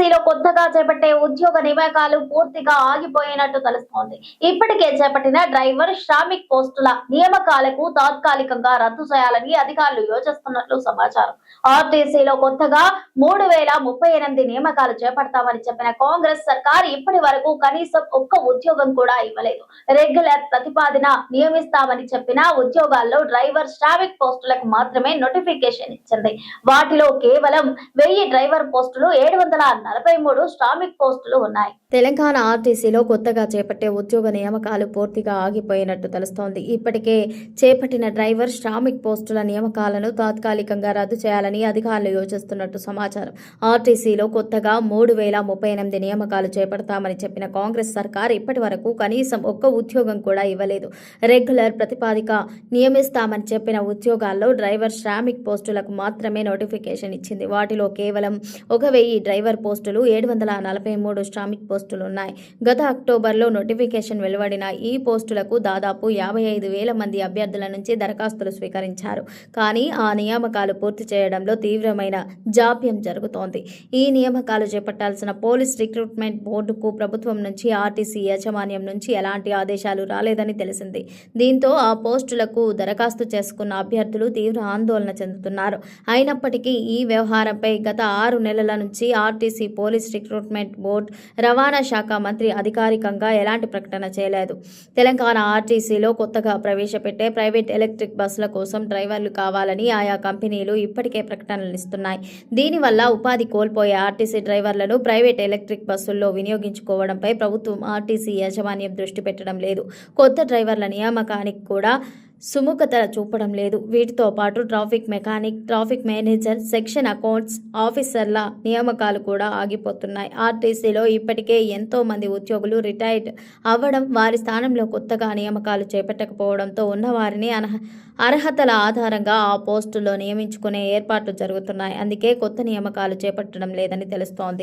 ఆర్టీసీలో కొత్తగా చేపట్టే ఉద్యోగ నియామకాలు పూర్తిగా ఆగిపోయినట్టు తెలుస్తోంది. ఇప్పటికే చేపట్టిన డ్రైవర్, శ్రామిక్ పోస్టుల నియామకాలకు తాత్కాలికంగా రద్దు చేయాలని అధికారులు యోచిస్తున్నట్లు సమాచారం. ఆర్టీసీలో కొత్తగా 3038 నియామకాలు చేపడతామని చెప్పిన కాంగ్రెస్ సర్కార్ ఇప్పటి వరకు కనీసం ఒక్క ఉద్యోగం కూడా ఇవ్వలేదు. రెగ్యులర్ ప్రతిపాదన నియమిస్తామని చెప్పిన ఉద్యోగాల్లో డ్రైవర్, శ్రామిక్ పోస్టులకు మాత్రమే నోటిఫికేషన్ ఇచ్చింది. వాటిలో కేవలం 1000 డ్రైవర్ పోస్టులు, 743 శ్రామిక్ పోస్టులు ఉన్నాయి. తెలంగాణ ఆర్టీసీలో కొత్తగా చేపట్టే ఉద్యోగ నియామకాలు పూర్తిగా ఆగిపోయినట్టు తెలుస్తోంది. ఇప్పటికే చేపట్టిన డ్రైవర్, శ్రామిక్ పోస్టుల నియామకాలను తాత్కాలికంగా రద్దు చేయాలని అధికారులు యోచిస్తున్నట్టు సమాచారం. ఆర్టీసీలో కొత్తగా 3038 నియామకాలు చేపడతామని చెప్పిన కాంగ్రెస్ సర్కార్ ఇప్పటి వరకు కనీసం ఒక్క ఉద్యోగం కూడా ఇవ్వలేదు. రెగ్యులర్ ప్రతిపాదిక నియమిస్తామని చెప్పిన ఉద్యోగాల్లో డ్రైవర్, శ్రామిక్ పోస్టులకు మాత్రమే నోటిఫికేషన్ ఇచ్చింది. వాటిలో కేవలం 1000 డ్రైవర్ పోస్టులు, 743 శ్రామిక్ పోస్టులు ఉన్నాయి. గత అక్టోబర్లో నోటిఫికేషన్ వెలువడిన ఈ పోస్టులకు దాదాపు 55,000 మంది అభ్యర్థుల నుంచి దరఖాస్తులు స్వీకరించారు. కానీ ఆ నియామకాలు పూర్తి చేయడంలో తీవ్రమైన జాప్యం జరుగుతోంది. ఈ నియామకాలు చేపట్టాల్సిన పోలీస్ రిక్రూట్మెంట్ బోర్డుకు ప్రభుత్వం నుంచి, ఆర్టీసీ యాజమాన్యం నుంచి ఎలాంటి ఆదేశాలు రాలేదని తెలిసింది. దీంతో ఆ పోస్టులకు దరఖాస్తు చేసుకున్న అభ్యర్థులు తీవ్ర ఆందోళన చెందుతున్నారు. అయినప్పటికీ ఈ వ్యవహారంపై గత 6 నెలల నుంచి ఆర్టీసీ, పోలీస్ రిక్రూట్మెంట్ బోర్డు, రవాణా శాఖ మంత్రి అధికారికంగా ఎలాంటి ప్రకటన చేయలేదు. తెలంగాణ ఆర్టీసీలో కొత్తగా ప్రవేశపెట్టే ప్రైవేట్ ఎలక్ట్రిక్ బస్సుల కోసం డ్రైవర్లు కావాలని ఆయా కంపెనీలు ఇప్పటికే ప్రకటనలు ఇస్తున్నాయి. దీనివల్ల ఉపాధి కోల్పోయే ఆర్టీసీ డ్రైవర్లను ప్రైవేట్ ఎలక్ట్రిక్ బస్సుల్లో వినియోగించుకోవడంపై ప్రభుత్వం, ఆర్టీసీ యాజమాన్యం దృష్టి పెట్టడం లేదు. కొత్త డ్రైవర్ల నియామకానికి కూడా సుముఖత చూపడం లేదు. వీటితో పాటు traffic mechanic, traffic manager, section accounts ఆఫీసర్ల నియామకాలు కూడా ఆగిపోతున్నాయి. ఆర్టీసీలో ఇప్పటికే ఎంతో మంది ఉద్యోగులు రిటైర్డ్ అవ్వడం, వారి స్థానంలో కొత్తగా నియామకాలు చేపట్టకపోవడంతో ఉన్నవారిని అర్హతల ఆధారంగా ఆ పోస్టుల్లో నియమించుకునే ఏర్పాట్లు జరుగుతున్నాయి. అందుకే కొత్త నియామకాలు చేపట్టడం లేదని తెలుస్తోంది.